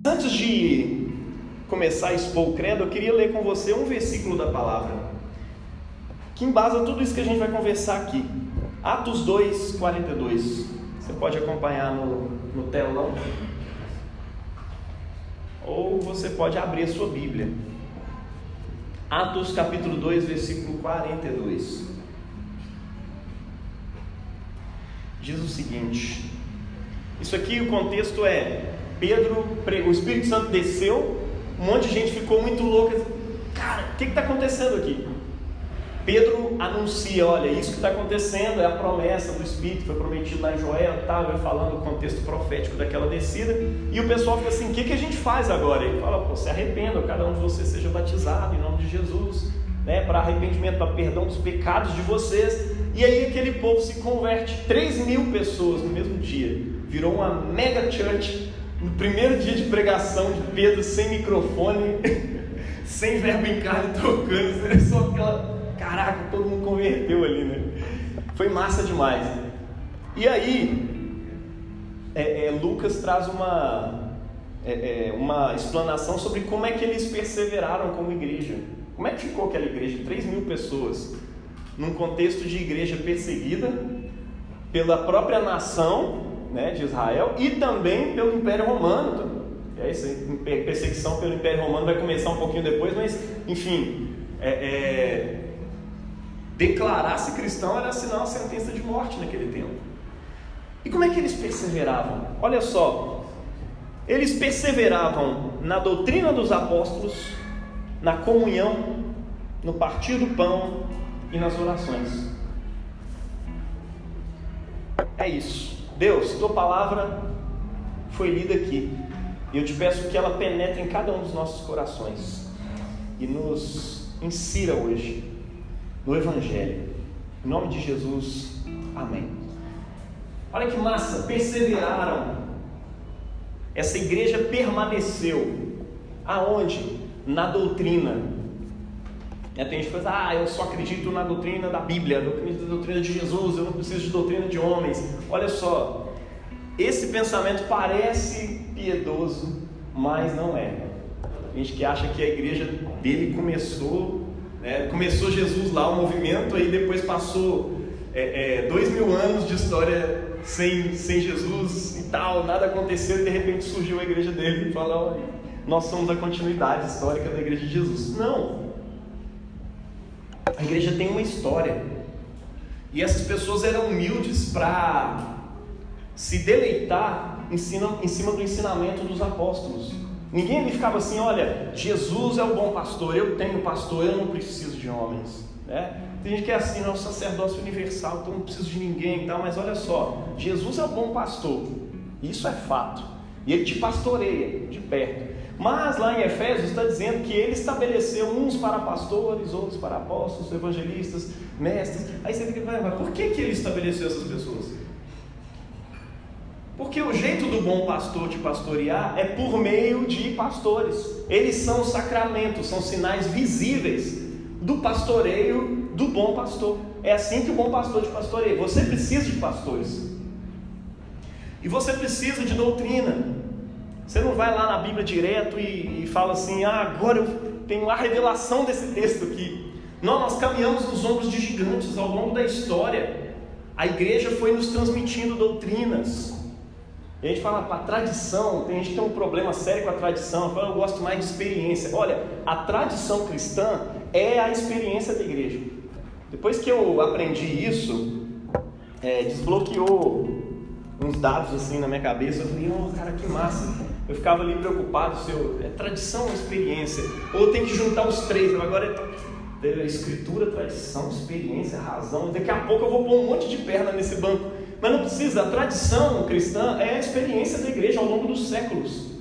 Antes de começar a expor o credo, eu queria ler com você um versículo da palavra que embasa tudo isso que a gente vai conversar aqui. Atos 2, 42. Você pode acompanhar no telão, ou você pode abrir a sua Bíblia. Atos capítulo 2, versículo 42. Diz o seguinte: isso aqui, o contexto é Pedro pregou, o Espírito Santo desceu, um monte de gente ficou muito louca. Cara, o que está acontecendo aqui? Pedro anuncia: olha, isso que está acontecendo é a promessa do Espírito, foi prometido lá em Joel, vai falando o contexto profético daquela descida, e o pessoal fica assim: o que a gente faz agora? Ele fala: pô, se arrependa, cada um de vocês seja batizado em nome de Jesus, para arrependimento, para perdão dos pecados de vocês. E aí aquele povo se converte, 3.000 pessoas no mesmo dia, virou uma mega church. No primeiro dia de pregação de Pedro, sem microfone, sem verbo em carne tocando, só aquela... Caraca, todo mundo converteu ali, né? Foi massa demais. E aí, Lucas traz uma explanação sobre como é que eles perseveraram como igreja. Como é que ficou aquela igreja? 3.000 pessoas, num contexto de igreja perseguida pela própria nação, de Israel, e também pelo Império Romano. Essa perseguição pelo Império Romano vai começar um pouquinho depois, mas, enfim, declarar-se cristão era assinar uma sentença de morte naquele tempo. E como é que eles perseveravam? Olha só, eles perseveravam na doutrina dos apóstolos, na comunhão, no partir do pão e nas orações. É isso. Deus, tua palavra foi lida aqui, e eu te peço que ela penetre em cada um dos nossos corações e nos insira hoje no Evangelho. Em nome de Jesus, amém. Olha que massa, perseveraram. Essa igreja permaneceu. Aonde? Na doutrina. Tem gente que fala: eu só acredito na doutrina da Bíblia, eu acredito na doutrina de Jesus, eu não preciso de doutrina de homens. Olha só, esse pensamento parece piedoso, mas não é. Tem gente que acha que a igreja dele começou Jesus lá, o movimento, aí depois passou 2.000 anos de história sem Jesus e tal, nada aconteceu, e de repente surgiu a igreja dele e fala: olha, nós somos a continuidade histórica da igreja de Jesus. Não! A igreja tem uma história, e essas pessoas eram humildes para se deleitar em cima do ensinamento dos apóstolos. Ninguém ali ficava assim: olha, Jesus é o bom pastor, eu tenho pastor, eu não preciso de homens, Tem gente que é assim: não, sacerdócio universal, então não preciso de ninguém, mas olha só, Jesus é o bom pastor, isso é fato, e ele te pastoreia de perto. Mas lá em Efésios está dizendo que ele estabeleceu uns para pastores, outros para apóstolos, evangelistas, mestres. Aí você fica: mas por que ele estabeleceu essas pessoas? Porque o jeito do bom pastor de pastorear é por meio de pastores. Eles são sacramentos, são sinais visíveis do pastoreio do bom pastor. É assim que o bom pastor te pastoreia. Você precisa de pastores, e você precisa de doutrina. Você não vai lá na Bíblia direto e fala assim: agora eu tenho a revelação desse texto aqui. Não, nós caminhamos nos ombros de gigantes ao longo da história. A igreja foi nos transmitindo doutrinas. E a gente fala: a tradição, tem gente que tem um problema sério com a tradição, eu gosto mais de experiência. Olha, a tradição cristã é a experiência da igreja. Depois que eu aprendi isso, desbloqueou uns dados assim na minha cabeça. Eu falei: cara, que massa. Eu ficava ali preocupado se tradição ou experiência, ou eu tenho que juntar os três. Agora escritura, tradição, experiência, razão. Daqui a pouco eu vou pôr um monte de perna nesse banco. Mas não precisa. A tradição cristã é a experiência da igreja ao longo dos séculos,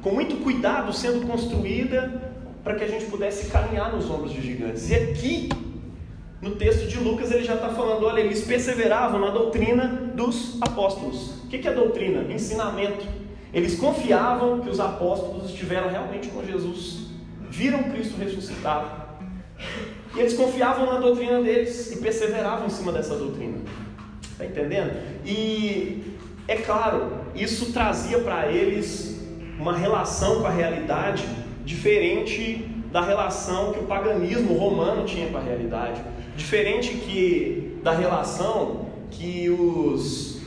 com muito cuidado sendo construída para que a gente pudesse caminhar nos ombros de gigantes. E aqui no texto de Lucas ele já está falando: olha, eles perseveravam na doutrina dos apóstolos. O que é doutrina? Ensinamento. Eles confiavam que os apóstolos estiveram realmente com Jesus, viram Cristo ressuscitado, e eles confiavam na doutrina deles e perseveravam em cima dessa doutrina. Está entendendo? E é claro, isso trazia para eles uma relação com a realidade diferente da relação que o paganismo romano tinha com a realidade, diferente da relação que os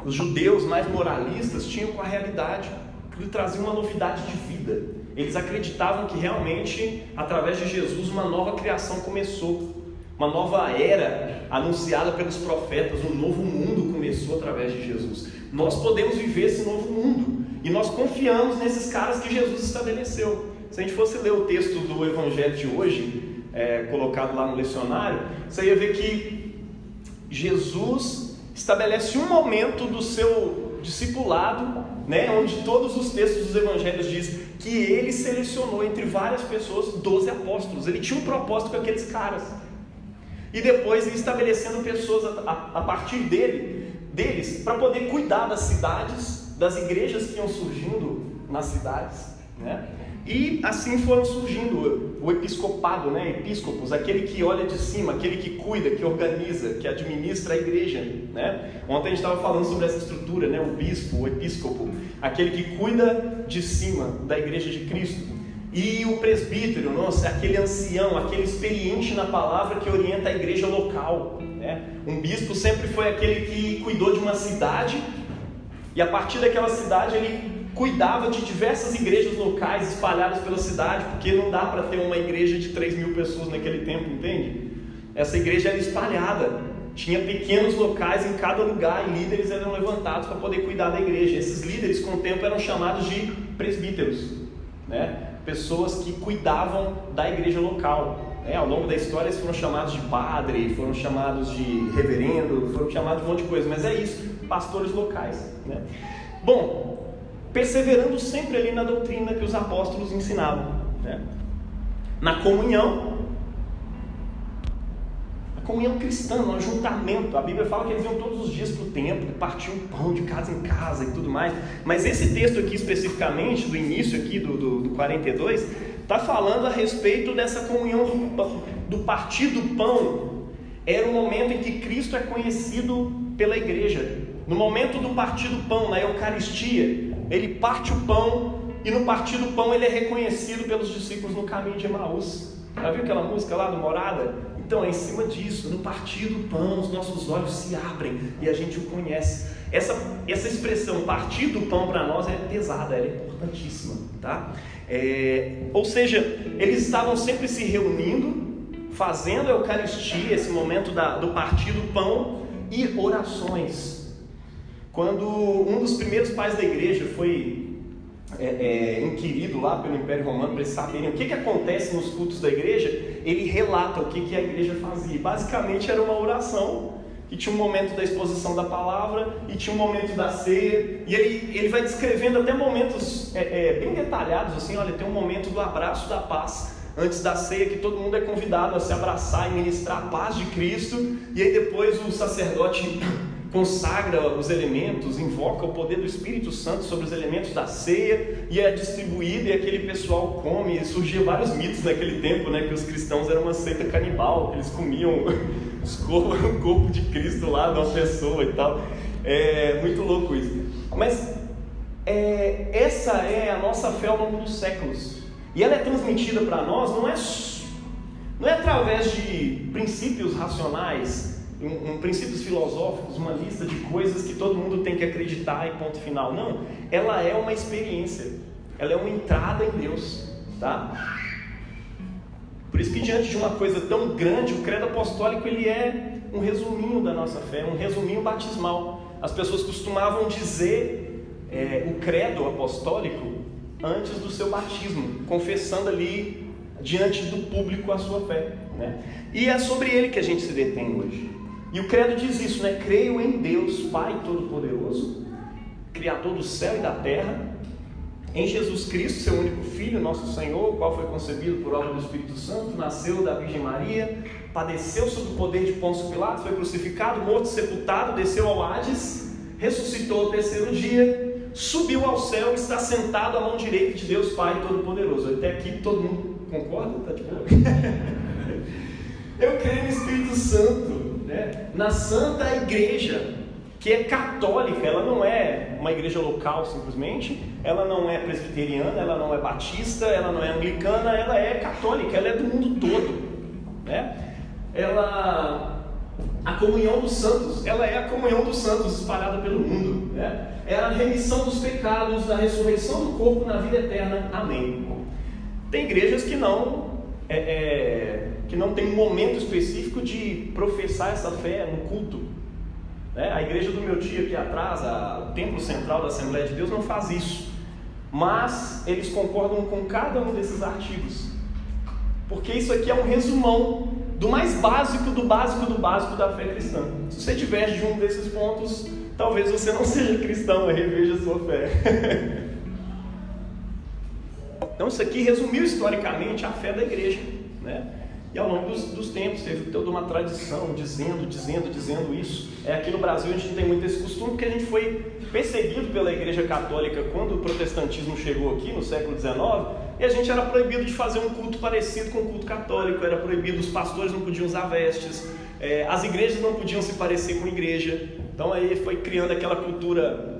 judeus mais moralistas tinham com a realidade. Ele trazia uma novidade de vida. Eles acreditavam que realmente, através de Jesus, uma nova criação começou, uma nova era anunciada pelos profetas, um novo mundo começou através de Jesus. Nós podemos viver esse novo mundo e nós confiamos nesses caras que Jesus estabeleceu. Se a gente fosse ler o texto do Evangelho de hoje, colocado lá no lecionário, você ia ver que Jesus estabelece um momento do seu discipulado, né, onde todos os textos dos evangelhos dizem que ele selecionou entre várias pessoas 12 apóstolos. Ele tinha um propósito com aqueles caras. E depois ia estabelecendo pessoas a partir deles para poder cuidar das cidades, das igrejas que iam surgindo nas cidades, né? E assim foram surgindo o episcopado, né? Episcopos, aquele que olha de cima, aquele que cuida, que organiza, que administra a igreja, né? Ontem a gente estava falando sobre essa estrutura, né? O bispo, o episcopo, aquele que cuida de cima da igreja de Cristo. E o presbítero, nossa, aquele ancião, aquele experiente na palavra que orienta a igreja local, né? Um bispo sempre foi aquele que cuidou de uma cidade e a partir daquela cidade ele cuidava de diversas igrejas locais espalhadas pela cidade, porque não dá para ter uma igreja de 3.000 pessoas naquele tempo, entende? Essa igreja era espalhada, tinha pequenos locais em cada lugar e líderes eram levantados para poder cuidar da igreja. Esses líderes com o tempo eram chamados de presbíteros, né? Pessoas que cuidavam da igreja local, né? Ao longo da história eles foram chamados de padre, foram chamados de reverendo, foram chamados de um monte de coisa, mas é isso, pastores locais, né? Bom, perseverando sempre ali na doutrina que os apóstolos ensinavam, né? Na comunhão cristã, no ajuntamento. A Bíblia fala que eles iam todos os dias para o templo, partiam pão de casa em casa e tudo mais. Mas esse texto aqui especificamente, do início aqui do 42, está falando a respeito dessa comunhão do partir do pão. Era o momento em que Cristo é conhecido pela igreja. No momento do partir do pão, na Eucaristia, ele parte o pão e no partir do pão ele é reconhecido pelos discípulos no caminho de Emaús. Já viu aquela música lá do Morada? Então é em cima disso, no partir do pão os nossos olhos se abrem e a gente o conhece. Essa expressão partir do pão para nós é pesada, ela é importantíssima, tá? Ou seja, eles estavam sempre se reunindo, fazendo a Eucaristia, esse momento do partir do pão e orações. Quando um dos primeiros pais da igreja foi inquirido lá pelo Império Romano para eles saberem o que acontece nos cultos da igreja, ele relata o que a igreja fazia. Basicamente era uma oração que tinha um momento da exposição da palavra e tinha um momento da ceia, e ele vai descrevendo até momentos bem detalhados, assim, olha, tem um momento do abraço da paz antes da ceia, que todo mundo é convidado a se abraçar e ministrar a paz de Cristo, e aí depois o sacerdote consagra os elementos, invoca o poder do Espírito Santo sobre os elementos da ceia e é distribuído e aquele pessoal come. E surgiam vários mitos naquele tempo, né, que os cristãos eram uma seita canibal, que eles comiam o corpo de Cristo lá de uma pessoa e tal. É muito louco isso. Mas essa é a nossa fé ao longo dos séculos e ela é transmitida para nós não é através de princípios racionais, princípios filosóficos, uma lista de coisas que todo mundo tem que acreditar e ponto final. Não, ela é uma experiência, ela é uma entrada em Deus, tá? Por isso que diante de uma coisa tão grande, o credo apostólico ele é um resuminho da nossa fé, um resuminho batismal. As pessoas costumavam dizer o credo apostólico antes do seu batismo, confessando ali diante do público a sua fé, né? E é sobre ele que a gente se detém hoje. E o credo diz isso, né? Creio em Deus, Pai Todo-Poderoso, Criador do céu e da terra, em Jesus Cristo, seu único Filho, nosso Senhor, o qual foi concebido por obra do Espírito Santo, nasceu da Virgem Maria, padeceu sob o poder de Pôncio Pilatos, foi crucificado, morto, sepultado, desceu ao Hades, ressuscitou ao terceiro dia, subiu ao céu e está sentado à mão direita de Deus Pai Todo-Poderoso. Até aqui todo mundo concorda? Tá de boa? Eu creio no Espírito Santo. né, na Santa Igreja, que é católica. Ela não é uma igreja local simplesmente, ela não é presbiteriana, ela não é batista, ela não é anglicana, ela é católica, ela é do mundo todo, né? A comunhão dos santos, ela é a comunhão dos santos espalhada pelo mundo, né? É a remissão dos pecados, a ressurreição do corpo na vida eterna. Amém. Tem igrejas que não tem um momento específico de professar essa fé no culto, né? A igreja do meu tio aqui atrás, o templo central da Assembleia de Deus, não faz isso, mas eles concordam com cada um desses artigos, porque isso aqui é um resumão do mais básico do básico do básico da fé cristã. Se você diverge de um desses pontos, talvez você não seja cristão, reveja a sua fé. Então isso aqui resumiu historicamente a fé da igreja, né? E ao longo dos tempos teve toda uma tradição dizendo isso. Aqui no Brasil a gente não tem muito esse costume, porque a gente foi perseguido pela igreja católica quando o protestantismo chegou aqui no século XIX, e a gente era proibido de fazer um culto parecido com o culto católico, era proibido, os pastores não podiam usar vestes, as igrejas não podiam se parecer com igreja. Então aí foi criando aquela cultura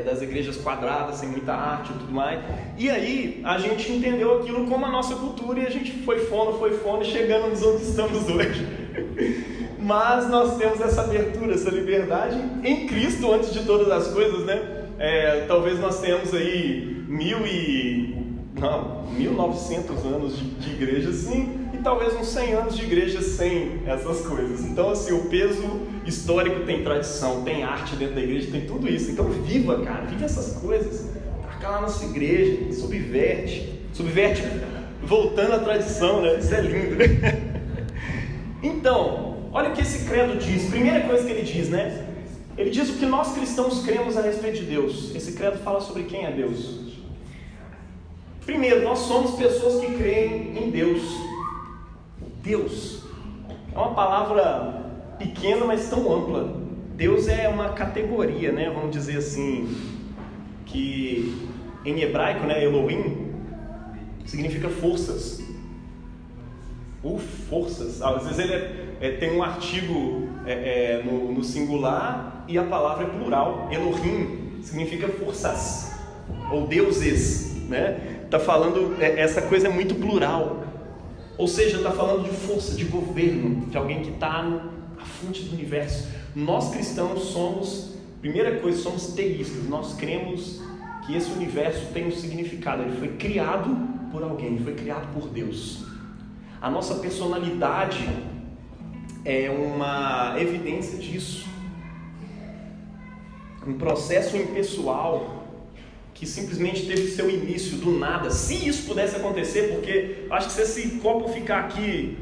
das igrejas quadradas, sem muita arte e tudo mais. E aí a gente entendeu aquilo como a nossa cultura, e a gente foi fono, chegando onde estamos hoje. Mas nós temos essa abertura, essa liberdade em Cristo antes de todas as coisas, né? Talvez nós tenhamos aí 1900 anos de igreja, sim, e talvez uns 100 anos de igreja sem essas coisas. Então assim, o peso histórico tem tradição, tem arte dentro da igreja, tem tudo isso. Então viva, cara, viva essas coisas, taca lá na sua igreja, subverte, voltando à tradição, né? Isso é lindo. Então, olha o que esse credo diz. Primeira coisa que ele diz, né? Ele diz o que nós cristãos cremos a respeito de Deus. Esse credo fala sobre quem é Deus. Primeiro, nós somos pessoas que creem em Deus. Deus é uma palavra pequena, mas tão ampla. Deus é uma categoria, né? Vamos dizer assim, que em hebraico, né, Elohim significa forças. Ou forças. Às vezes ele tem um artigo no singular e a palavra é plural. Elohim significa forças ou deuses, né? Tá falando, essa coisa é muito plural. Ou seja, está falando de força, de governo, de alguém que está à fonte do universo. Nós cristãos somos, primeira coisa, somos teístas. Nós cremos que esse universo tem um significado. Ele foi criado por alguém, foi criado por Deus. A nossa personalidade é uma evidência disso. Um processo impessoal que simplesmente teve seu início do nada. Se isso pudesse acontecer, porque acho que se esse copo ficar aqui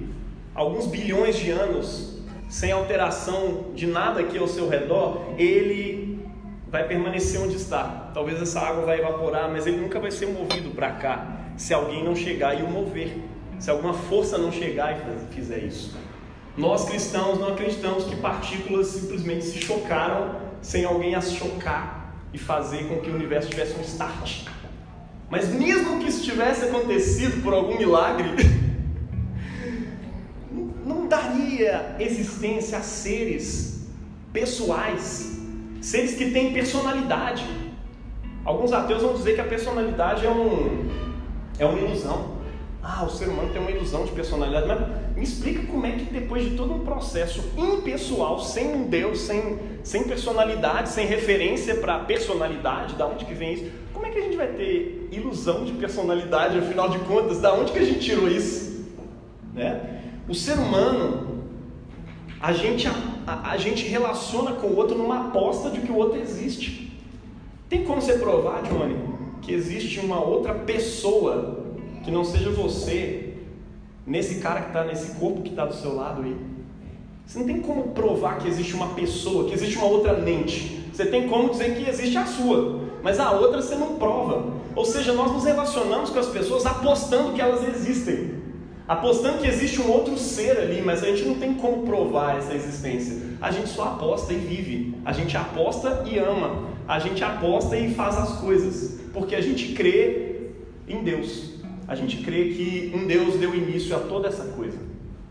alguns bilhões de anos sem alteração de nada aqui ao seu redor, ele vai permanecer onde está. Talvez essa água vai evaporar, mas ele nunca vai ser movido para cá se alguém não chegar e o mover, se alguma força não chegar e fizer isso. Nós cristãos não acreditamos que partículas simplesmente se chocaram sem alguém as chocar e fazer com que o universo tivesse um start. Mas mesmo que isso tivesse acontecido por algum milagre, não daria existência a seres pessoais, seres que têm personalidade. Alguns ateus vão dizer que a personalidade é uma ilusão. O ser humano tem uma ilusão de personalidade. Mas me explica como é que depois de todo um processo impessoal, sem um Deus, sem personalidade, sem referência para personalidade, da onde que vem isso? Como é que a gente vai ter ilusão de personalidade, afinal de contas? Da onde que a gente tirou isso? Né? O ser humano, a gente relaciona com o outro numa aposta de que o outro existe. Tem como você provar, Johnny, que existe uma outra pessoa que não seja você, nesse cara que está, nesse corpo que está do seu lado aí? Você não tem como provar que existe uma pessoa, que existe uma outra mente. Você tem como dizer que existe a sua, mas a outra você não prova. Ou seja, nós nos relacionamos com as pessoas apostando que elas existem, apostando que existe um outro ser ali, mas a gente não tem como provar essa existência. A gente só aposta e vive. A gente aposta e ama. A gente aposta e faz as coisas, porque a gente crê em Deus. A gente crê que um Deus deu início a toda essa coisa.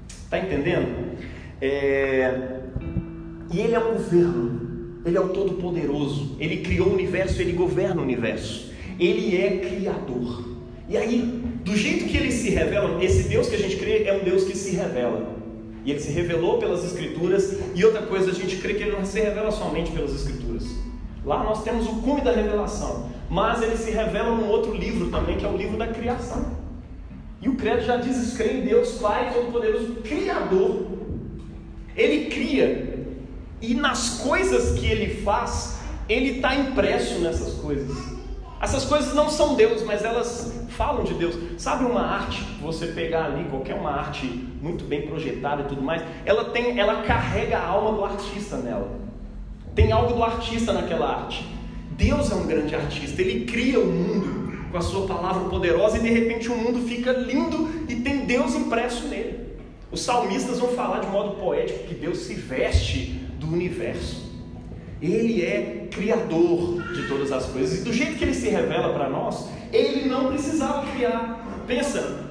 Está entendendo? E Ele é um governo, Ele é o Todo-Poderoso, Ele criou o universo, Ele governa o universo, Ele é Criador. E aí, do jeito que Ele se revela, esse Deus que a gente crê é um Deus que se revela. E Ele se revelou pelas Escrituras. E outra coisa, a gente crê que Ele não se revela somente pelas Escrituras. Lá nós temos o cume da revelação, mas Ele se revela num outro livro também, que é o livro da criação. E o credo já diz isso: crê em Deus Pai Todo-Poderoso, Criador. Ele cria, e nas coisas que Ele faz, Ele está impresso nessas coisas. Essas coisas não são Deus, mas elas falam de Deus. Sabe uma arte, você pegar ali, qualquer uma arte muito bem projetada e tudo mais, ela carrega a alma do artista nela. Tem algo do artista naquela arte. Deus é um grande artista, Ele cria o mundo com a sua palavra poderosa, e de repente o mundo fica lindo e tem Deus impresso nele. Os salmistas vão falar de modo poético que Deus se veste do universo. Ele é Criador de todas as coisas, e do jeito que Ele se revela para nós, Ele não precisava criar. Pensa,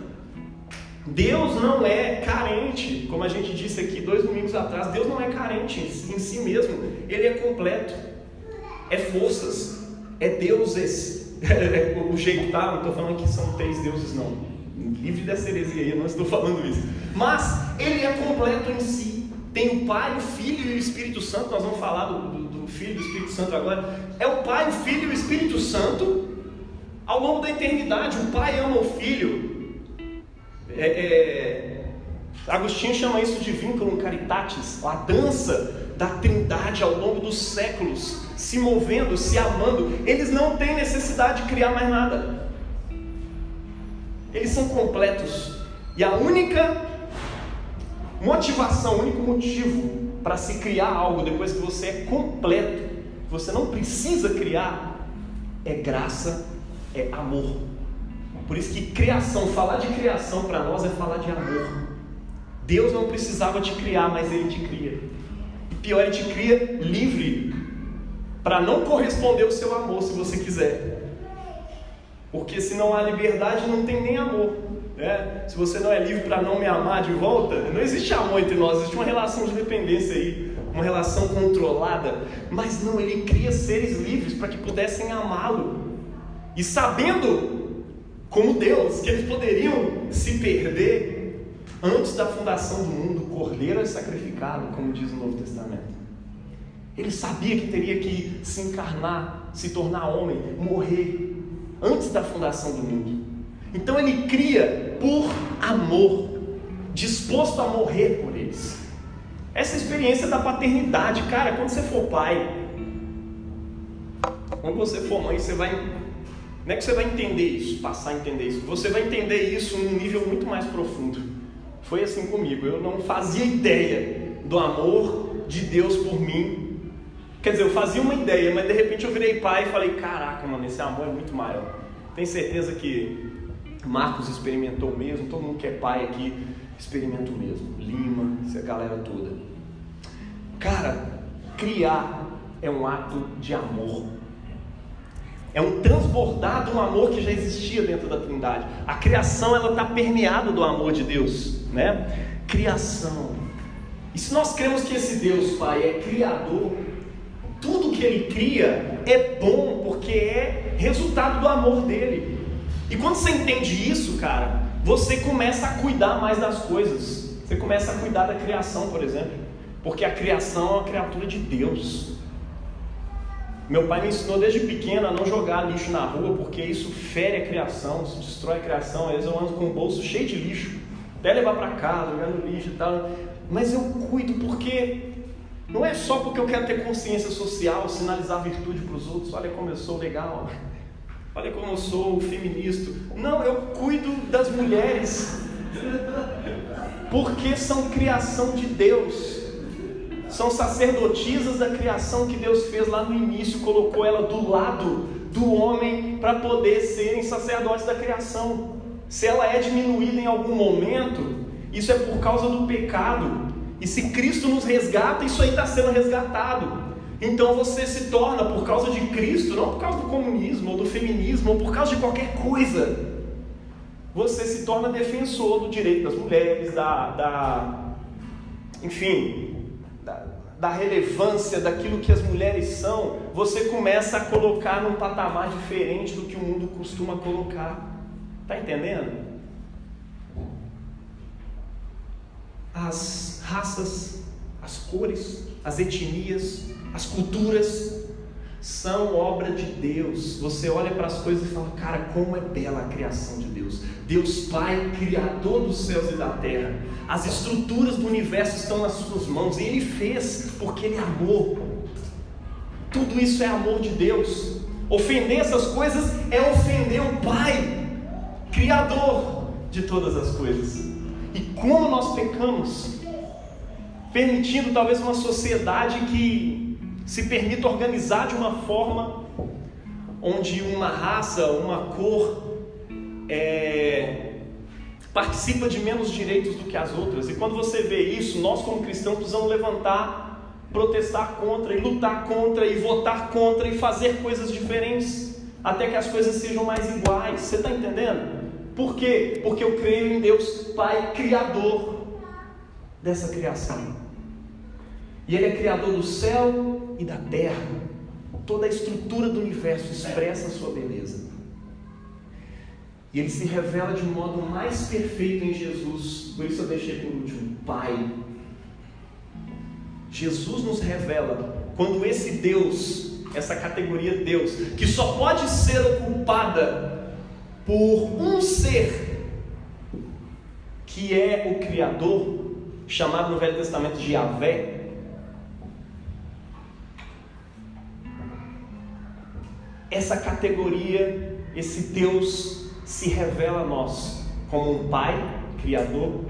Deus não é carente, como a gente disse aqui 2 domingos atrás. Deus não é carente em si mesmo, Ele é completo, é forças, é deuses. O jeito, tá? Não estou falando que são 3 deuses, não. Livre dessa heresia aí, eu não estou falando isso. Mas Ele é completo em si. Tem o Pai, o Filho e o Espírito Santo. Nós vamos falar do Filho e do Espírito Santo agora. É o Pai, o Filho e o Espírito Santo ao longo da eternidade. O Pai ama o Filho. Agostinho chama isso de vínculo caritatis, a dança da Trindade ao longo dos séculos, se movendo, se amando. Eles não têm necessidade de criar mais nada. Eles são completos. E a única motivação, o único motivo para se criar algo depois que você é completo, você não precisa criar, é graça, é amor. Por isso que criação, falar de criação para nós é falar de amor. Deus não precisava te criar, mas Ele te cria. E pior, Ele te cria livre para não corresponder ao seu amor, se você quiser. Porque se não há liberdade, não tem nem amor. Se você não é livre para não me amar de volta, não existe amor entre nós, existe uma relação de dependência aí, uma relação controlada. Mas não, Ele cria seres livres para que pudessem amá-lo. E sabendo, como Deus, que eles poderiam se perder, antes da fundação do mundo, o Cordeiro é sacrificado, como diz o Novo Testamento. Ele sabia que teria que se encarnar, se tornar homem, morrer, antes da fundação do mundo. Então Ele cria por amor, disposto a morrer por eles. Essa experiência da paternidade, cara, quando você for pai, quando você for mãe, você vai, não é que você vai entender isso, passar a entender isso, você vai entender isso num nível muito mais profundo. Foi assim comigo, eu não fazia ideia do amor de Deus por mim. Quer dizer, eu fazia uma ideia, mas de repente eu virei pai e falei: caraca, mano, esse amor é muito maior. Tenho certeza que Marcos experimentou mesmo, todo mundo que é pai aqui experimenta o mesmo. Lima, essa galera toda. Cara, criar é um ato de amor. É um transbordar de um amor que já existia dentro da Trindade. A criação, ela está permeada do amor de Deus, né? Criação. E se nós cremos que esse Deus Pai é Criador, tudo que Ele cria é bom, porque é resultado do amor dEle. E quando você entende isso, cara, você começa a cuidar mais das coisas. Você começa a cuidar da criação, por exemplo, porque a criação é uma criatura de Deus. Meu pai me ensinou desde pequeno a não jogar lixo na rua, porque isso fere a criação, isso destrói a criação. Às vezes eu ando com o bolso cheio de lixo, até levar para casa, jogar no lixo e tal. Mas eu cuido porque não é só porque eu quero ter consciência social, sinalizar virtude para os outros. Olha como eu sou legal, olha como eu sou feminista. Não, eu cuido das mulheres, porque são criação de Deus. São sacerdotisas da criação que Deus fez lá no início, colocou ela do lado do homem para poder serem sacerdotes da criação. Se ela é diminuída em algum momento, isso é por causa do pecado. E se Cristo nos resgata, isso aí está sendo resgatado. Então você se torna, por causa de Cristo, não por causa do comunismo ou do feminismo, ou por causa de qualquer coisa, você se torna defensor do direito das mulheres, enfim, da relevância daquilo que as mulheres são, você começa a colocar num patamar diferente do que o mundo costuma colocar. Está entendendo? As raças, as cores, as etnias, as culturas são obra de Deus. Você olha para as coisas e fala, cara, como é bela a criação de Deus. Deus Pai, Criador dos céus e da terra. As estruturas do universo estão nas suas mãos. E Ele fez porque Ele amou. Tudo isso é amor de Deus. Ofender essas coisas é ofender o Pai, Criador de todas as coisas. E como nós pecamos, permitindo talvez uma sociedade que se permita organizar de uma forma onde uma raça, uma cor participa de menos direitos do que as outras. E quando você vê isso, nós como cristãos precisamos levantar, protestar contra e lutar contra e votar contra e fazer coisas diferentes, até que as coisas sejam mais iguais. Você está entendendo? Por quê? Porque eu creio em Deus Pai, Criador dessa criação. E Ele é Criador do céu e da terra. Toda a estrutura do universo expressa a sua beleza. E Ele se revela de um modo mais perfeito em Jesus. Por isso eu deixei por último, Pai. Jesus nos revela quando esse Deus, essa categoria Deus, que só pode ser ocupada por um ser, que é o Criador, chamado no Velho Testamento de Yahvé. Essa categoria, esse Deus se revela a nós como um Pai, Criador,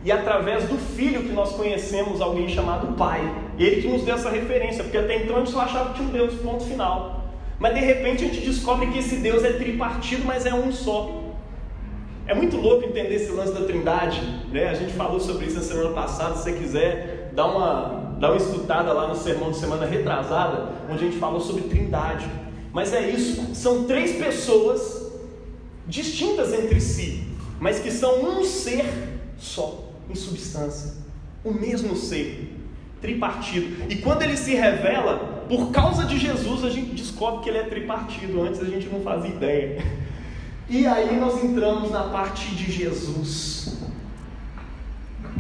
e através do Filho que nós conhecemos, alguém chamado Pai. Ele que nos deu essa referência, porque até então a gente só achava que tinha um Deus, ponto final. Mas de repente a gente descobre que esse Deus é tripartido, mas é um só. É muito louco entender esse lance da Trindade, né? A gente falou sobre isso na semana passada. Se você quiser, dá uma estudada lá no sermão de semana retrasada, onde a gente falou sobre Trindade. Mas é isso, são 3 pessoas distintas entre si, mas que são um ser só, em substância, o mesmo ser, tripartido. E quando ele se revela, por causa de Jesus, a gente descobre que ele é tripartido. Antes a gente não fazia ideia. E aí nós entramos na parte de Jesus.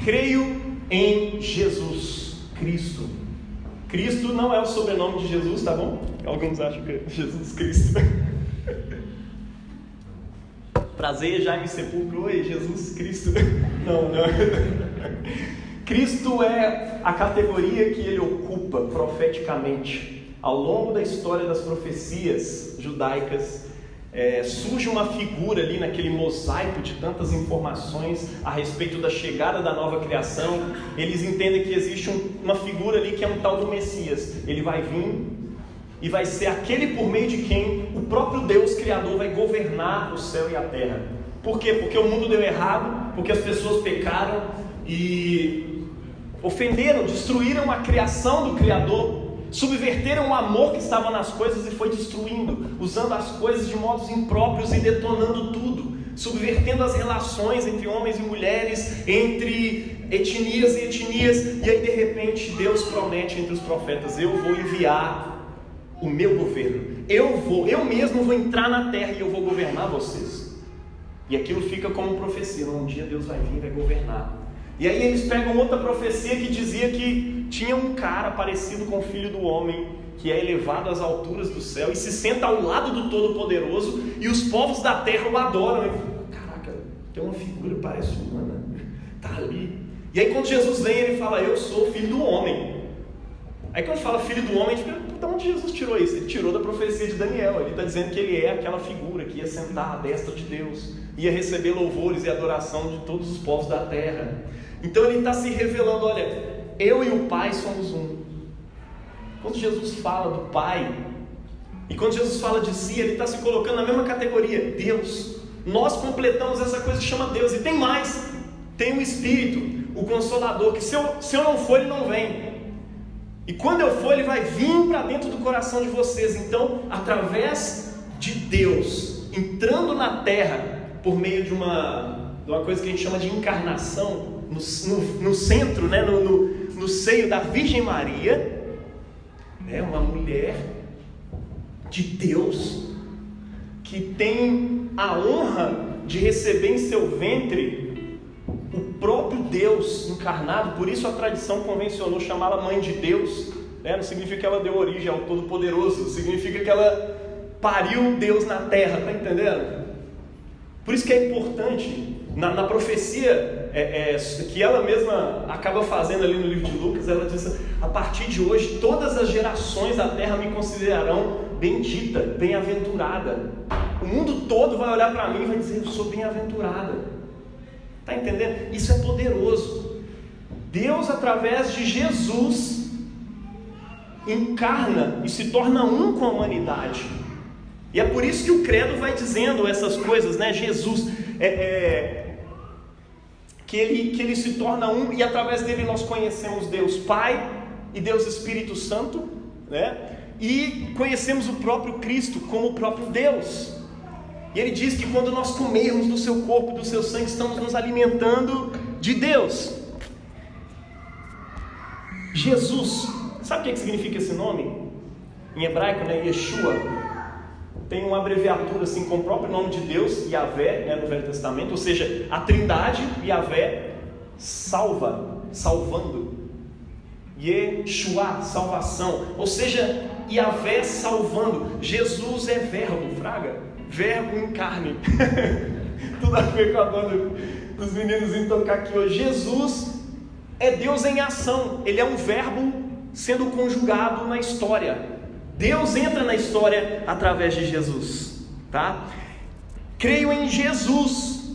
Creio em Jesus Cristo. Cristo não é o sobrenome de Jesus, tá bom? Alguns acham que é Jesus Cristo. Prazer, Jaime Sepulcro. Oi, Jesus Cristo. Não. Cristo é a categoria que ele ocupa profeticamente. Ao longo da história das profecias judaicas, surge uma figura ali naquele mosaico de tantas informações a respeito da chegada da nova criação. Eles entendem que existe uma figura ali que é um tal do Messias. Ele vai vir e vai ser aquele por meio de quem o próprio Deus Criador vai governar o céu e a terra. Por quê? Porque o mundo deu errado, porque as pessoas pecaram e ofenderam, destruíram a criação do Criador, subverteram o amor que estava nas coisas e foi destruindo, usando as coisas de modos impróprios e detonando tudo, subvertendo as relações entre homens e mulheres, entre etnias e etnias. E aí de repente Deus promete entre os profetas: eu vou enviar o meu governo, eu mesmo vou entrar na terra e eu vou governar vocês. E aquilo fica como profecia: um dia Deus vai vir e vai governar. E aí eles pegam outra profecia que dizia que tinha um cara parecido com o Filho do Homem, que é elevado às alturas do céu e se senta ao lado do Todo-Poderoso, e os povos da terra o adoram. Caraca, tem uma figura que parece humana, tá ali. E aí quando Jesus vem, ele fala: eu sou o Filho do Homem. Aí quando fala Filho do Homem, a gente pergunta: de onde Jesus tirou isso? Ele tirou da profecia de Daniel. Ele está dizendo que ele é aquela figura que ia sentar à destra de Deus, ia receber louvores e adoração de todos os povos da terra. Então ele está se revelando: olha, eu e o Pai somos um. Quando Jesus fala do Pai, e quando Jesus fala de si, ele está se colocando na mesma categoria, Deus. Nós completamos essa coisa que chama Deus. E tem mais, tem o Espírito, o Consolador, que se eu não for, ele não vem. E quando eu for, ele vai vir para dentro do coração de vocês. Então, através de Deus entrando na terra, por meio de uma coisa que a gente chama de encarnação, no centro, né? no seio da Virgem Maria, né? Uma mulher de Deus, que tem a honra de receber em seu ventre o próprio Deus encarnado. Por isso a tradição convencionou chamá-la Mãe de Deus, né? Não significa que ela deu origem ao Todo-Poderoso, significa que ela pariu Deus na terra, tá entendendo? Por isso que é importante, na profecia que ela mesma acaba fazendo ali no livro de Lucas, ela diz: a partir de hoje todas as gerações da terra me considerarão bendita, bem-aventurada. O mundo todo vai olhar para mim e vai dizer: eu sou bem-aventurada. Está entendendo? Isso é poderoso. Deus, através de Jesus, encarna e se torna um com a humanidade. E é por isso que o credo vai dizendo essas coisas, né? Jesus, que ele se torna um, e através dele nós conhecemos Deus Pai e Deus Espírito Santo, né? E conhecemos o próprio Cristo como o próprio Deus. E ele diz que quando nós comermos do seu corpo e do seu sangue, estamos nos alimentando de Deus. Jesus, sabe o que significa esse nome? Em hebraico, né? Yeshua. Tem uma abreviatura assim com o próprio nome de Deus, Yahvé, né, no Velho Testamento, ou seja, a Trindade, Yahvé, salvando. Yeshua, salvação, ou seja, Yahvé salvando. Jesus é verbo, fraga, verbo em carne. Tudo a ver com a banda dos meninos indo tocar aqui hoje. Jesus é Deus em ação, ele é um verbo sendo conjugado na história. Deus entra na história através de Jesus, tá? Creio em Jesus,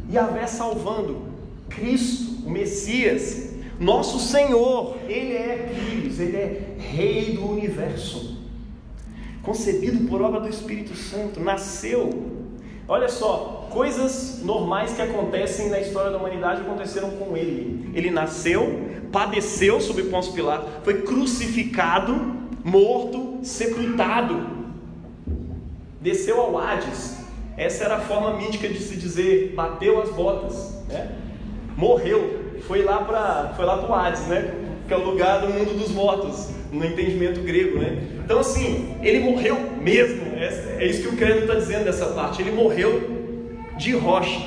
Yahvé salvando, Cristo, o Messias, nosso Senhor. Ele é Cristo, ele é Rei do Universo, concebido por obra do Espírito Santo, nasceu. Olha só, coisas normais que acontecem na história da humanidade aconteceram com ele. Ele nasceu, padeceu sob Pôncio Pilato, foi crucificado, morto, sepultado, desceu ao Hades. Essa era a forma mítica de se dizer, bateu as botas, né? Morreu, foi lá para o Hades, né? Que é o lugar do mundo dos mortos, no entendimento grego, né? Então assim, ele morreu mesmo. É isso que o credo está dizendo nessa parte. Ele morreu de rocha.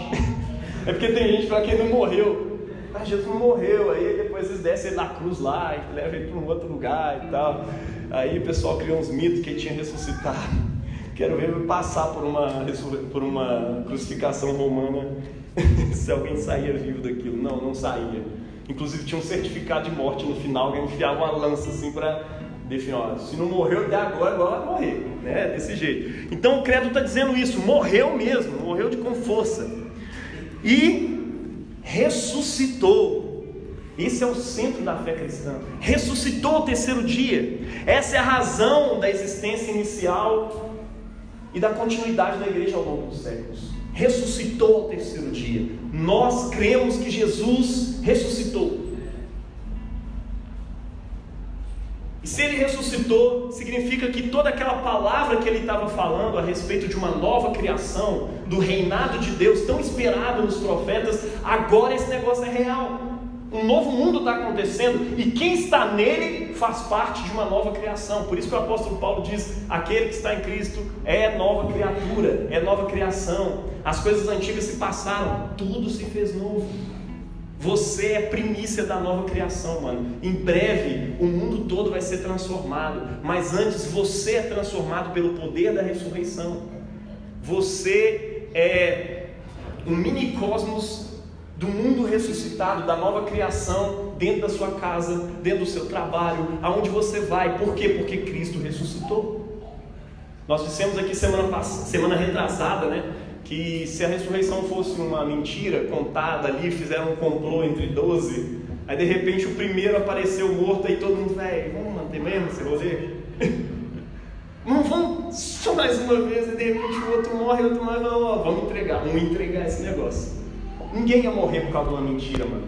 É porque tem gente para quem não morreu. Ah, Jesus não morreu, aí depois eles descem ele da cruz lá e levam ele para um outro lugar e tal. Aí o pessoal criou uns mitos que ele tinha ressuscitado. Quero ver ele passar por uma crucificação romana, se alguém saía vivo daquilo. Não saía. Inclusive tinha um certificado de morte no final, alguém enfiava uma lança assim para definir, ó, se não morreu até agora vai morrer, né? Desse jeito. Então o credo está dizendo isso, morreu mesmo, morreu com força. E ressuscitou. Esse é o centro da fé cristã. Ressuscitou ao terceiro dia. Essa é a razão da existência inicial e da continuidade da igreja ao longo dos séculos. Ressuscitou ao terceiro dia. Nós cremos que Jesus ressuscitou. E se ele ressuscitou, significa que toda aquela palavra que ele estava falando a respeito de uma nova criação, do reinado de Deus tão esperado nos profetas, agora esse negócio é real. Um novo mundo está acontecendo e quem está nele faz parte de uma nova criação. Por isso que o apóstolo Paulo diz: aquele que está em Cristo é nova criatura, é nova criação. As coisas antigas se passaram, tudo se fez novo. Você é primícia da nova criação, mano. Em breve o mundo todo vai ser transformado, mas antes você é transformado pelo poder da ressurreição. Você é um mini-cosmos do mundo ressuscitado, da nova criação, dentro da sua casa, dentro do seu trabalho, aonde você vai. Por quê? Porque Cristo ressuscitou. Nós dissemos aqui semana retrasada, né, que se a ressurreição fosse uma mentira contada ali, fizeram um complô entre 12, aí de repente o primeiro apareceu morto, aí todo mundo, vamos manter mesmo esse rolê? Vamos só mais uma vez, e de repente o outro morre, o outro mais, vamos entregar esse negócio. Ninguém ia morrer por causa de uma mentira, mano.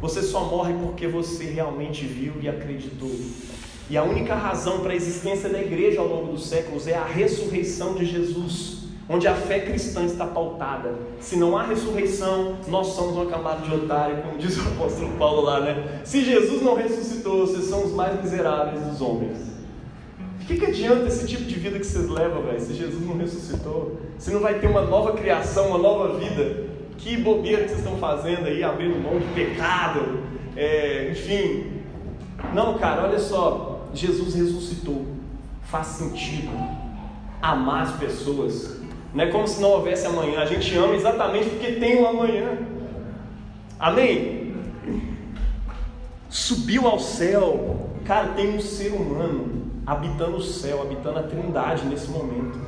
Você só morre porque você realmente viu e acreditou. E a única razão para a existência da igreja ao longo dos séculos é a ressurreição de Jesus. onde a fé cristã está pautada. Se não há ressurreição, nós somos uma camada de otário, como diz o apóstolo Paulo lá, né? Se Jesus não ressuscitou, vocês são os mais miseráveis dos homens. O que adianta esse tipo de vida que vocês levam, velho? Se Jesus não ressuscitou, se não vai ter uma nova criação, uma nova vida, que bobeira que vocês estão fazendo aí, abrindo mão de pecado, enfim. Não, cara, olha só, Jesus ressuscitou, faz sentido amar as pessoas. Não é como se não houvesse amanhã. A gente ama exatamente porque tem um amanhã. Amém? Subiu ao céu. Cara, tem um ser humano habitando o céu, habitando a Trindade nesse momento.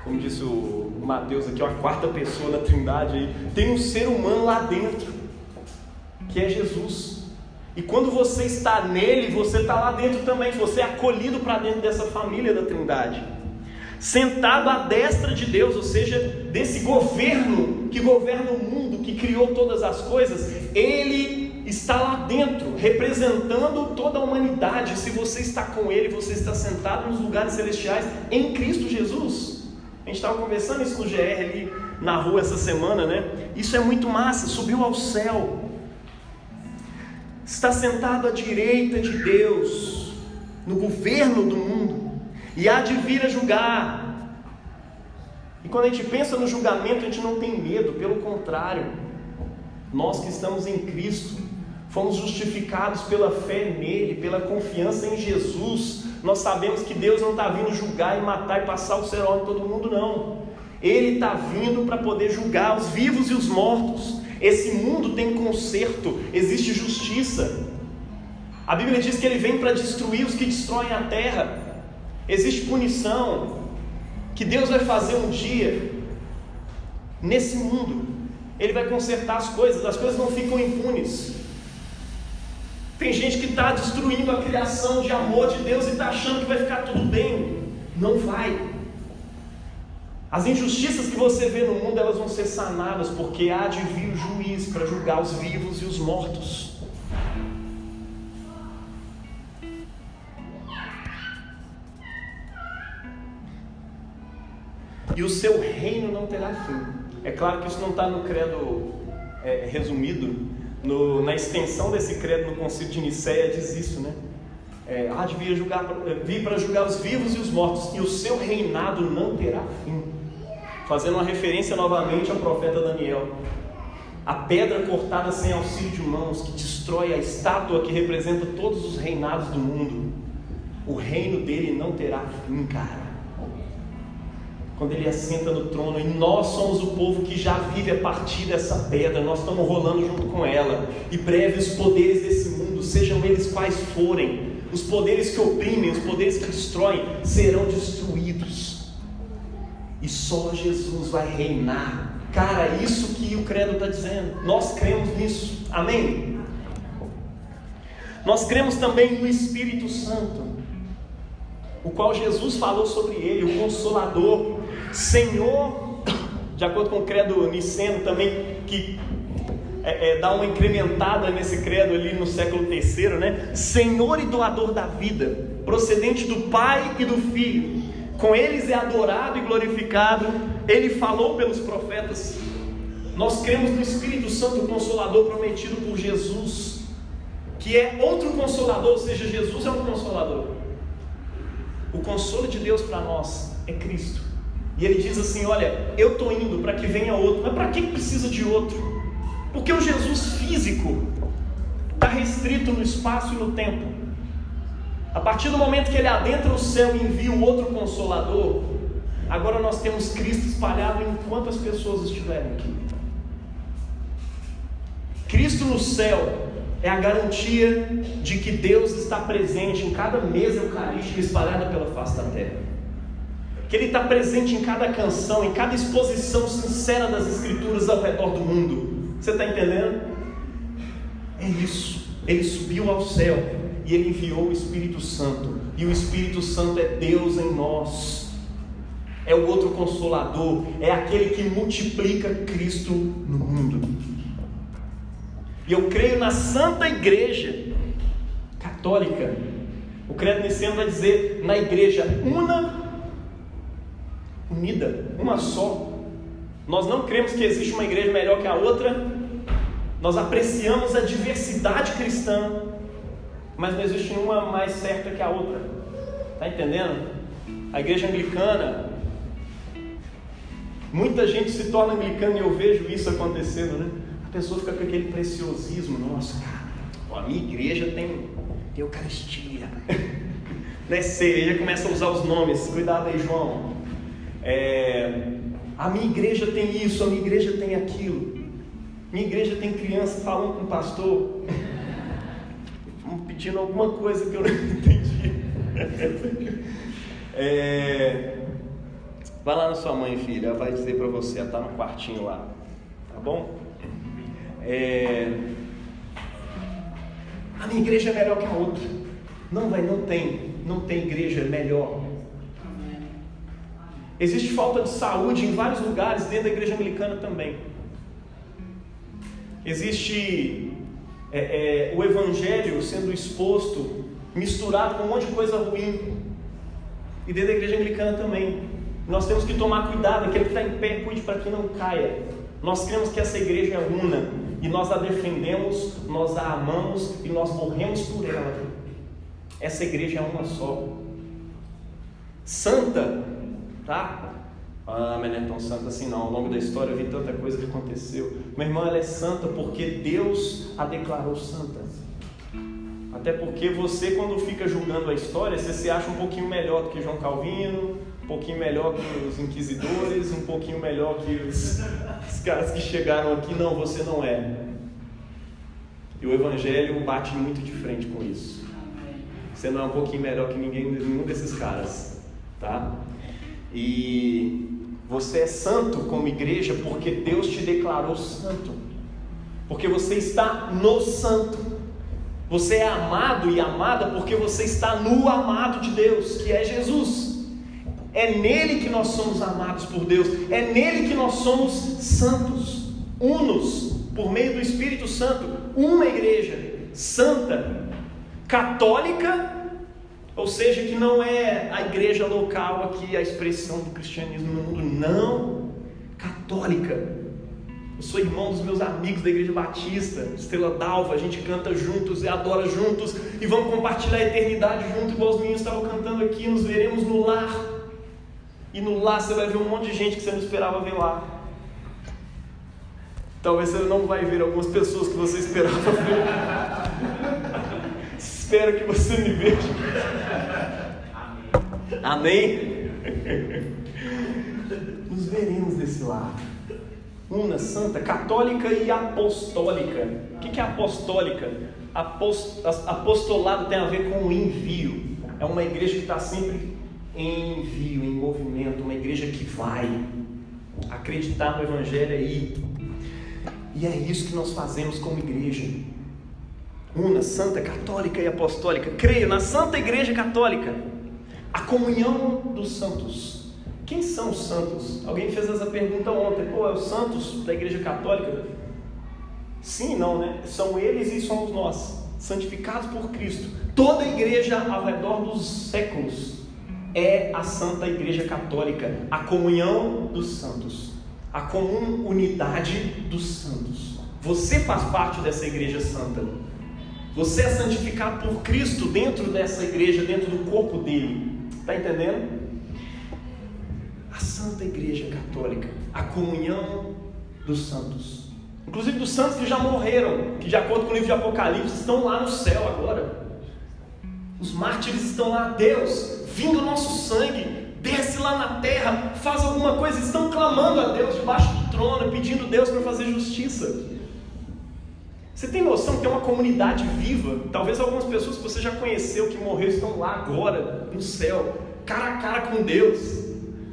Como disse o Mateus aqui, uma quarta pessoa na Trindade aí. Tem um ser humano lá dentro, que é Jesus. E quando você está nele, você está lá dentro também. Você é acolhido para dentro dessa família da Trindade, sentado à destra de Deus, ou seja, desse governo que governa o mundo, que criou todas as coisas. Ele está lá dentro, representando toda a humanidade. Se você está com ele, você está sentado nos lugares celestiais em Cristo Jesus. A gente estava conversando isso no GR ali na rua essa semana, né? Isso é muito massa. Subiu ao céu, está sentado à direita de Deus, no governo do mundo, e há de vir a julgar. E quando a gente pensa no julgamento, a gente não tem medo, pelo contrário. Nós que estamos em Cristo, fomos justificados pela fé nele, pela confiança em Jesus. Nós sabemos que Deus não está vindo julgar e matar e passar o cerol em todo mundo, não. Ele está vindo para poder julgar os vivos e os mortos. Esse mundo tem conserto, existe justiça. A Bíblia diz que ele vem para destruir os que destroem a terra. Existe punição que Deus vai fazer um dia nesse mundo. Ele vai consertar as coisas não ficam impunes. Tem gente que está destruindo a criação de amor de Deus e está achando que vai ficar tudo bem. Não vai. As injustiças que você vê no mundo, elas vão ser sanadas, porque há de vir o juiz para julgar os vivos e os mortos. E o seu reino não terá fim. É claro que isso não está no credo resumido. Na extensão desse credo no concílio de Nicéia diz isso, né? Há de vir para julgar os vivos e os mortos, e o seu reinado não terá fim. Fazendo uma referência novamente ao profeta Daniel. A pedra cortada sem auxílio de mãos, que destrói a estátua que representa todos os reinados do mundo. O reino dele não terá fim, cara. Quando ele assenta no trono, e nós somos o povo que já vive a partir dessa pedra, nós estamos rolando junto com ela. E breve os poderes desse mundo, sejam eles quais forem, os poderes que oprimem, os poderes que destroem, serão destruídos. E só Jesus vai reinar. Cara, isso que o credo está dizendo. Nós cremos nisso. Amém? Nós cremos também no Espírito Santo, o qual Jesus falou sobre ele, o Consolador, Senhor, de acordo com o credo niceno também, que dá uma incrementada nesse credo ali no século III, né? Senhor e doador da vida, procedente do Pai e do Filho, com eles é adorado e glorificado. Ele falou pelos profetas. Nós cremos no Espírito Santo, o Consolador prometido por Jesus, que é outro Consolador, ou seja, Jesus é um Consolador. O consolo de Deus para nós é Cristo. E ele diz assim: olha, eu estou indo para que venha outro. Mas para que precisa de outro? Porque o Jesus físico está restrito no espaço e no tempo. A partir do momento que ele adentra o céu e envia o outro Consolador, agora nós temos Cristo espalhado em quantas pessoas estiverem aqui. Cristo no céu é a garantia de que Deus está presente em cada mesa eucarística espalhada pela face da terra. Que Ele está presente em cada canção, em cada exposição sincera das Escrituras ao redor do mundo. Você está entendendo? É isso. Ele subiu ao céu e Ele enviou o Espírito Santo. E o Espírito Santo é Deus em nós. É o outro Consolador. É aquele que multiplica Cristo no mundo. E eu creio na Santa Igreja Católica. O credo niceno vai dizer: na Igreja una, unida, uma só. Nós não cremos que existe uma igreja melhor que a outra. Nós apreciamos a diversidade cristã, mas não existe uma mais certa que a outra. Está entendendo? A igreja anglicana, muita gente se torna anglicana e eu vejo isso acontecendo, né? A pessoa fica com aquele preciosismo. Nossa, cara, a minha igreja tem Eucaristia. Né? Você já começa a usar os nomes. Cuidado aí, João. A minha igreja tem isso, a minha igreja tem aquilo. Minha igreja tem criança falando com o pastor, pedindo alguma coisa que eu não entendi. Vai lá na sua mãe, filha, ela vai dizer para você, ela está no quartinho lá, tá bom? A minha igreja é melhor que a outra. Não tem igreja melhor. Existe falta de saúde em vários lugares, dentro da igreja anglicana também. Existe o evangelho sendo exposto, misturado com um monte de coisa ruim. E dentro da igreja anglicana também. Nós temos que tomar cuidado, aquele que está em pé, cuide para que não caia. Nós cremos que essa igreja é una, e nós a defendemos, nós a amamos, e nós morremos por ela. Essa igreja é uma só. Santa, tá? Mas não é tão santa assim não. Ao longo da história eu vi tanta coisa que aconteceu. Meu irmão, ela é santa porque Deus a declarou santa. Até porque você, quando fica julgando a história, você se acha um pouquinho melhor do que João Calvino, um pouquinho melhor que os inquisidores, um pouquinho melhor que os caras que chegaram aqui. Não, você não é. E o evangelho bate muito de frente com isso. Você não é um pouquinho melhor que nenhum desses caras, tá? E você é santo como igreja porque Deus te declarou santo, porque você está no santo. Você é amado e amada porque você está no amado de Deus, que é Jesus. É nele que nós somos amados por Deus, é nele que nós somos santos, unos, por meio do Espírito Santo. Uma igreja santa, católica, ou seja, que não é a igreja local aqui, a expressão do cristianismo no mundo, não, católica. Eu sou irmão dos meus amigos da igreja batista, Estrela d'Alva, a gente canta juntos e adora juntos, e vamos compartilhar a eternidade junto, igual os meninos estavam cantando aqui. Nos veremos no lar, e no lar você vai ver um monte de gente que você não esperava ver lá. Talvez você não vai ver algumas pessoas que você esperava ver. Espero que você me veja. Amém? Nos veremos desse lado. Una, santa, católica e apostólica. O que é apostólica? Apostolado tem a ver com o envio. É uma igreja que está sempre em envio, em movimento. Uma igreja que vai acreditar no evangelho aí. E é isso que nós fazemos como igreja. Una, santa, católica e apostólica. Creio na Santa Igreja Católica, a comunhão dos santos. Quem são os santos? Alguém fez essa pergunta ontem. É os santos da Igreja Católica? Sim e não, né? São eles e somos nós, santificados por Cristo. Toda a igreja ao redor dos séculos é a Santa Igreja Católica, a comunhão dos santos, a comum unidade dos santos. Você faz parte dessa igreja santa. Você é santificado por Cristo dentro dessa igreja, dentro do corpo dele. Está entendendo? A Santa Igreja Católica, a comunhão dos santos, inclusive dos santos que já morreram, que de acordo com o livro de Apocalipse estão lá no céu agora. Os mártires estão lá. Deus, vindo o nosso sangue, desce lá na terra, faz alguma coisa. Estão clamando a Deus debaixo do trono, pedindo a Deus para fazer justiça. Você tem noção que tem uma comunidade viva? Talvez algumas pessoas que você já conheceu, que morreu, estão lá agora, no céu, cara a cara com Deus,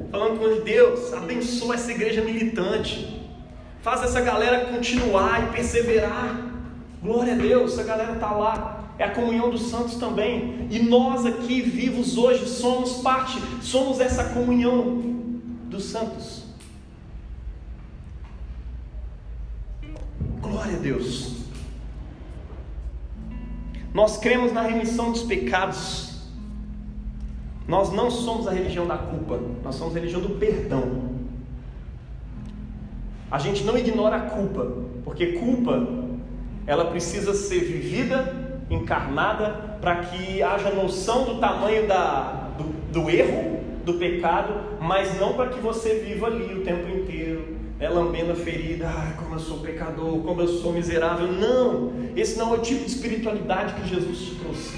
falando com Deus, abençoa essa igreja militante, faz essa galera continuar e perseverar. Glória a Deus, essa galera está lá. É a comunhão dos santos também. E nós aqui, vivos hoje, somos parte, somos essa comunhão dos santos. Glória a Deus. Nós cremos na remissão dos pecados. Nós não somos a religião da culpa, nós somos a religião do perdão. A gente não ignora a culpa, porque culpa, ela precisa ser vivida, encarnada, para que haja noção do tamanho do erro, do pecado, mas não para que você viva ali o tempo inteiro, lambendo a ferida, como eu sou pecador, como eu sou miserável. Não, esse não é o tipo de espiritualidade que Jesus te trouxe.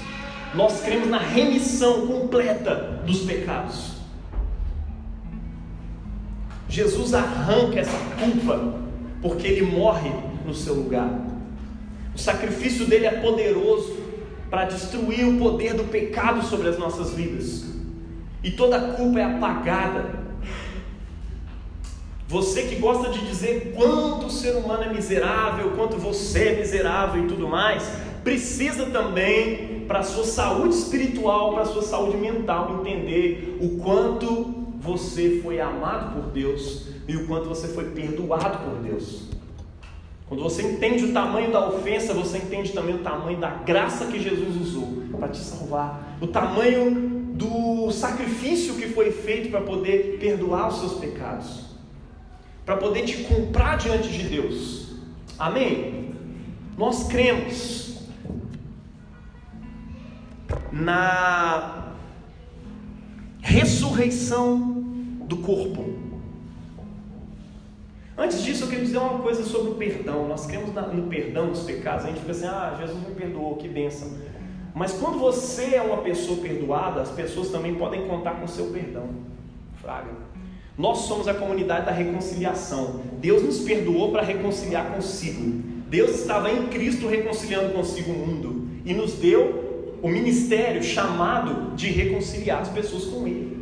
Nós cremos na remissão completa dos pecados. Jesus arranca essa culpa, porque Ele morre no seu lugar. O sacrifício dele é poderoso para destruir o poder do pecado sobre as nossas vidas, e toda a culpa é apagada. Você que gosta de dizer quanto o ser humano é miserável, quanto você é miserável e tudo mais, precisa também, para a sua saúde espiritual, para a sua saúde mental, entender o quanto você foi amado por Deus e o quanto você foi perdoado por Deus. Quando você entende o tamanho da ofensa, você entende também o tamanho da graça que Jesus usou para te salvar, o tamanho do sacrifício que foi feito para poder perdoar os seus pecados, para poder te comprar diante de Deus. Amém? Nós cremos na ressurreição do corpo. Antes disso, eu queria dizer uma coisa sobre o perdão. Nós cremos no perdão dos pecados. A gente fica assim: Jesus me perdoou, que bênção. Mas quando você é uma pessoa perdoada, as pessoas também podem contar com o seu perdão. Fraga. Nós somos a comunidade da reconciliação. Deus nos perdoou para reconciliar consigo. Deus estava em Cristo reconciliando consigo o mundo e nos deu o ministério chamado de reconciliar as pessoas com Ele.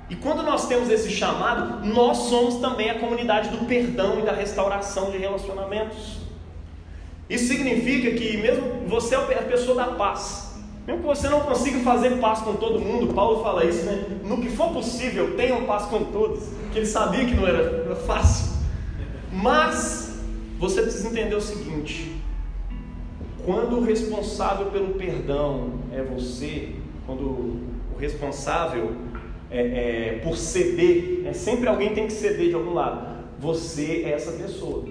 E quando nós temos esse chamado, nós somos também a comunidade do perdão e da restauração de relacionamentos. Isso significa que mesmo você é a pessoa da paz, mesmo que você não consiga fazer paz com todo mundo, Paulo fala isso, né? No que for possível, tenham paz com todos, que ele sabia que não era fácil. Mas você precisa entender o seguinte: quando o responsável pelo perdão é você, quando o responsável por ceder, sempre alguém tem que ceder de algum lado. Você é essa pessoa.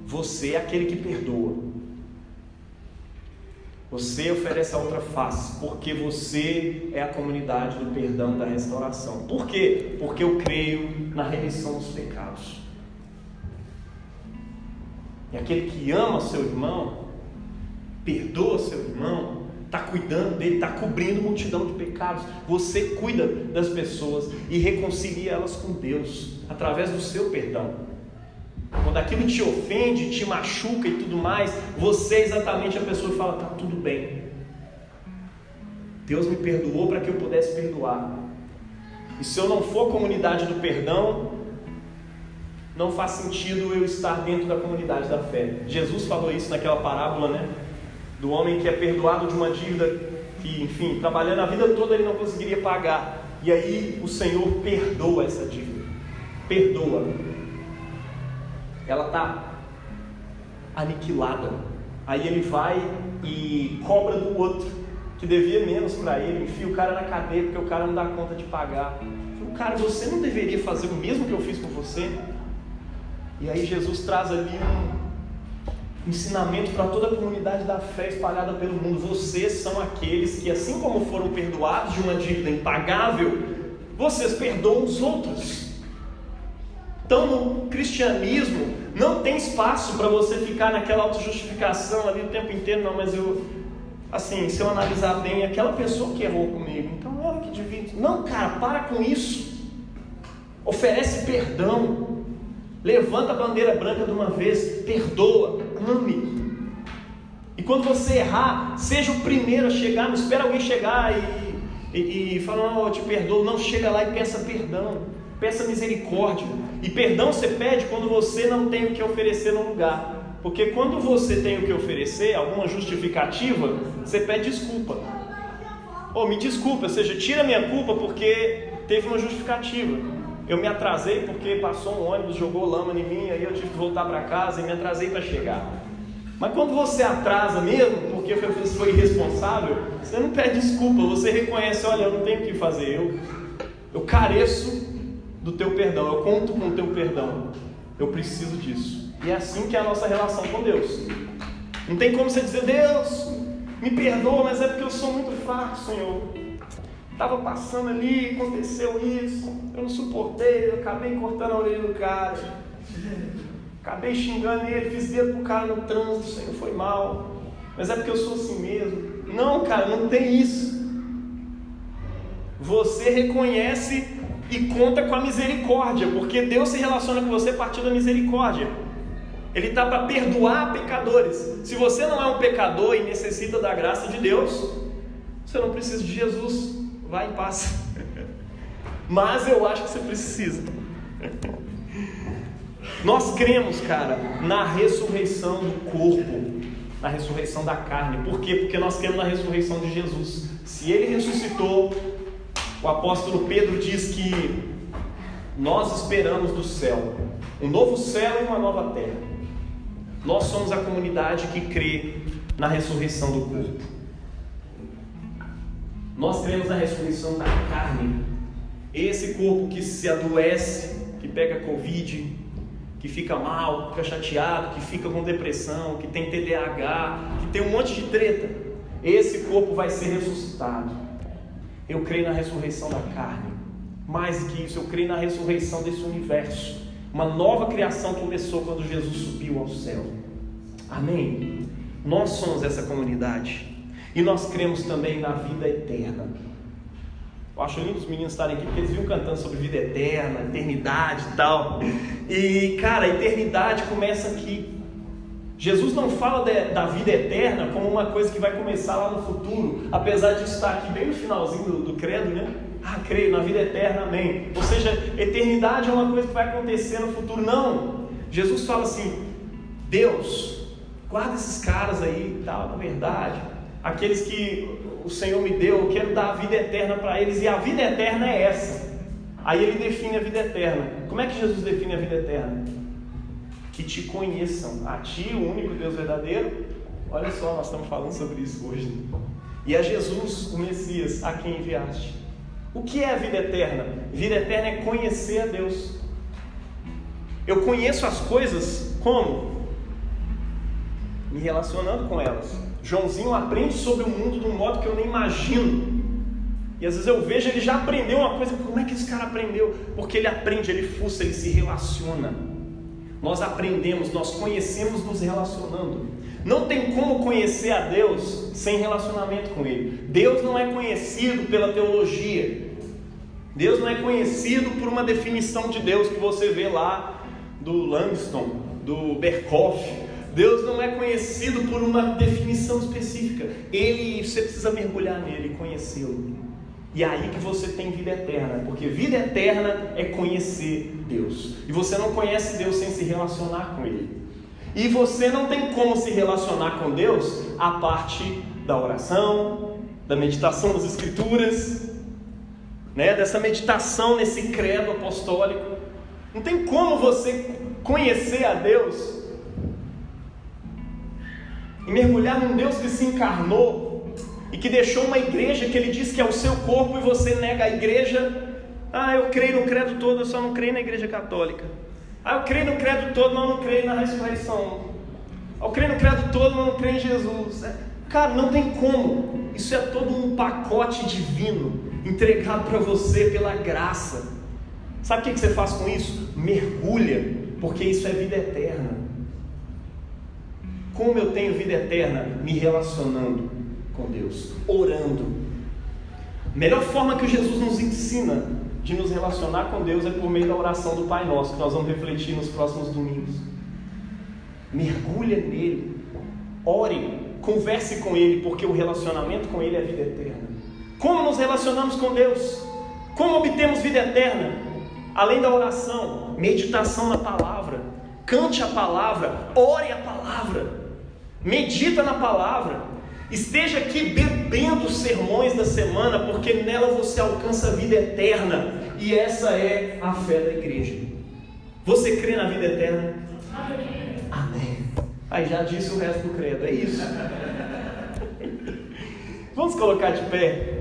Você é aquele que perdoa. Você oferece a outra face, porque você é a comunidade do perdão e da restauração. Por quê? Porque eu creio na remissão dos pecados. E aquele que ama seu irmão, perdoa seu irmão, está cuidando dele, está cobrindo multidão de pecados. Você cuida das pessoas e reconcilia elas com Deus através do seu perdão. Quando aquilo te ofende, te machuca e tudo mais, você é exatamente a pessoa que fala: está tudo bem, Deus me perdoou para que eu pudesse perdoar. E se eu não for comunidade do perdão, não faz sentido eu estar dentro da comunidade da fé. Jesus falou isso naquela parábola, né? Do homem que é perdoado de uma dívida que, enfim, trabalhando a vida toda ele não conseguiria pagar. E aí o Senhor perdoa essa dívida. Perdoa. Ela está aniquilada. Aí ele vai e cobra do outro, que devia menos para ele, enfia o cara na cadeia porque o cara não dá conta de pagar. O cara, você não deveria fazer o mesmo que eu fiz com você? E aí Jesus traz ali um ensinamento para toda a comunidade da fé espalhada pelo mundo. Vocês são aqueles que, assim como foram perdoados de uma dívida impagável, vocês perdoam os outros. Então no cristianismo não tem espaço para você ficar naquela autojustificação ali o tempo inteiro. Não, mas se eu analisar bem, aquela pessoa que errou comigo, então ela que divide. Não, cara, para com isso. Oferece perdão. Levanta a bandeira branca de uma vez, perdoa, ame. E quando você errar, seja o primeiro a chegar. Não espera alguém chegar e falar: não, eu te perdoo. Não, chega lá e peça perdão, peça misericórdia. E perdão você pede quando você não tem o que oferecer no lugar. Porque quando você tem o que oferecer, alguma justificativa, você pede desculpa. Me desculpa, ou seja, tira minha culpa porque teve uma justificativa. Eu me atrasei porque passou um ônibus, jogou lama em mim, aí eu tive que voltar para casa e me atrasei para chegar. Mas quando você atrasa mesmo, porque foi irresponsável, você não pede desculpa, você reconhece, olha, eu não tenho o que fazer, eu careço do teu perdão, eu conto com o teu perdão, eu preciso disso. E é assim que é a nossa relação com Deus. Não tem como você dizer, Deus, me perdoa, mas é porque eu sou muito fraco, Senhor. Estava passando ali, aconteceu isso, eu não suportei, eu acabei cortando a orelha do cara, acabei xingando ele, fiz dedo pro cara no trânsito, Senhor, foi mal, mas é porque eu sou assim mesmo. Não, cara, não tem isso. Você reconhece e conta com a misericórdia, porque Deus se relaciona com você a partir da misericórdia. Ele está para perdoar pecadores. Se você não é um pecador e necessita da graça de Deus, você não precisa de Jesus. Vai em paz. Mas eu acho que você precisa. Nós cremos, cara, na ressurreição do corpo, na ressurreição da carne. Por quê? Porque nós cremos na ressurreição de Jesus. Se ele ressuscitou, o apóstolo Pedro diz que nós esperamos do céu um novo céu e uma nova terra. Nós somos a comunidade que crê na ressurreição do corpo. Nós cremos na ressurreição da carne. Esse corpo que se adoece, que pega Covid, que fica mal, fica chateado, que fica com depressão, que tem TDAH, que tem um monte de treta. Esse corpo vai ser ressuscitado. Eu creio na ressurreição da carne. Mais do que isso, eu creio na ressurreição desse universo. Uma nova criação começou quando Jesus subiu ao céu. Amém? Nós somos essa comunidade. E nós cremos também na vida eterna. Eu acho lindo os meninos estarem aqui, porque eles vinham cantando sobre vida eterna, eternidade e tal. E, cara, a eternidade começa aqui. Jesus não fala da vida eterna como uma coisa que vai começar lá no futuro, apesar de estar aqui bem no finalzinho do credo, né? Creio na vida eterna, amém. Ou seja, eternidade é uma coisa que vai acontecer no futuro. Não. Jesus fala assim, Deus, guarda esses caras aí e tal, na verdade, aqueles que o Senhor me deu, eu quero dar a vida eterna para eles, e a vida eterna é essa. Aí ele define a vida eterna. Como é que Jesus define a vida eterna? Que te conheçam, a ti, o único Deus verdadeiro. Olha só, nós estamos falando sobre isso hoje. E a Jesus, o Messias, a quem enviaste. O que é a vida eterna? Vida eterna é conhecer a Deus. Eu conheço as coisas como? Me relacionando com elas. Joãozinho aprende sobre o mundo de um modo que eu nem imagino. E às vezes eu vejo, ele já aprendeu uma coisa. Como é que esse cara aprendeu? Porque ele aprende, ele fuça, ele se relaciona. Nós aprendemos, nós conhecemos nos relacionando. Não tem como conhecer a Deus sem relacionamento com Ele. Deus não é conhecido pela teologia. Deus não é conhecido por uma definição de Deus que você vê lá do Langston, do Berkhoff. Deus não é conhecido por uma definição específica. Você precisa mergulhar nele e conhecê-lo. E é aí que você tem vida eterna, porque vida eterna é conhecer Deus. E você não conhece Deus sem se relacionar com Ele. E você não tem como se relacionar com Deus a parte da oração, da meditação das Escrituras, né? Dessa meditação nesse credo apostólico. Não tem como você conhecer a Deus e mergulhar num Deus que se encarnou e que deixou uma igreja que Ele diz que é o seu corpo, e você nega a igreja. Eu creio no credo todo, eu só não creio na igreja católica. Eu creio no credo todo, mas eu não creio na ressurreição. Eu creio no credo todo, mas eu não creio em Jesus. Cara, não tem como. Isso é todo um pacote divino entregado para você pela graça. Sabe o que você faz com isso? Mergulha, porque isso é vida eterna. Como eu tenho vida eterna? Me relacionando com Deus, orando. A melhor forma que Jesus nos ensina de nos relacionar com Deus é por meio da oração do Pai Nosso, que nós vamos refletir nos próximos domingos. Mergulha nele, ore, converse com Ele, porque o relacionamento com Ele é vida eterna. Como nos relacionamos com Deus? Como obtemos vida eterna? Além da oração, meditação na palavra, cante a palavra, ore a palavra, medita na palavra. Esteja aqui bebendo os sermões da semana, porque nela você alcança a vida eterna. E essa é a fé da igreja. Você crê na vida eterna? Amém. Aí já disse o resto do credo, é isso. Vamos colocar de pé.